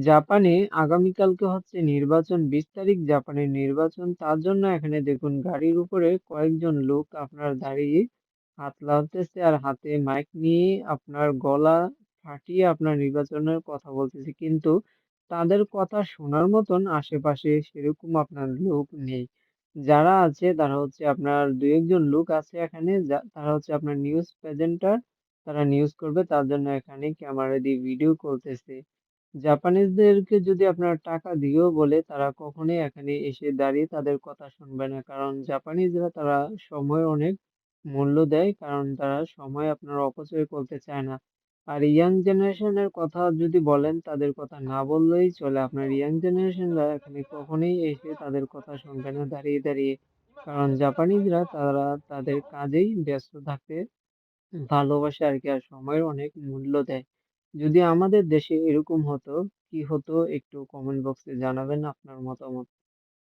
জাপানে আগামীকালকে হচ্ছে নির্বাচন, ২০ তারিখ জাপানের নির্বাচন। তার জন্য এখানে দেখুন গাড়ির উপরে কয়েকজন লোক আপনার দাঁড়িয়ে হাত লালতেছে আর হাতে মাইক নিয়ে আপনার গলা ফাটিয়ে আপনার নির্বাচনের কথা বলতেছে। কিন্তু তাদের কথা শোনার মতন আশেপাশে সেরকম আপনার লোক নেই। যারা আছে তারা হচ্ছে আপনার ২-১ জন লোক আছে এখানে তারা হচ্ছে আপনার নিউজ প্রেজেন্টার। তারা নিউজ করবে তার জন্য এখানে ক্যামেরা দিয়ে ভিডিও করতেছে। জাপানিজদেরকে যদি আপনার টাকা দিয়েও বলে তারা কখনোই এখানে এসে দাঁড়িয়ে তাদের কথা শুনবে না। কারণ জাপানিজরা তারা সময়ের অনেক মূল্য দেয়। কারণ তারা সময় আপনার অপচয় করতে চায় না। আর ইয়াং জেনারেশনের কথা যদি বলেন তাদের কথা না বললেই চলে। আপনার ইয়াং জেনারেশনরা এখানে কখনোই এসে তাদের কথা শুনবে না দাঁড়িয়ে। কারণ জাপানিজরা তারা তাদের কাজেই ব্যস্ত থাকে। ভালোবাসে আরকি আর সময়ের অনেক মূল্য দেয়। যদি আমাদের দেশে এরকম হতো, কি হতো একটু কমেন্ট বক্সে জানাবেন আপনার মতামত।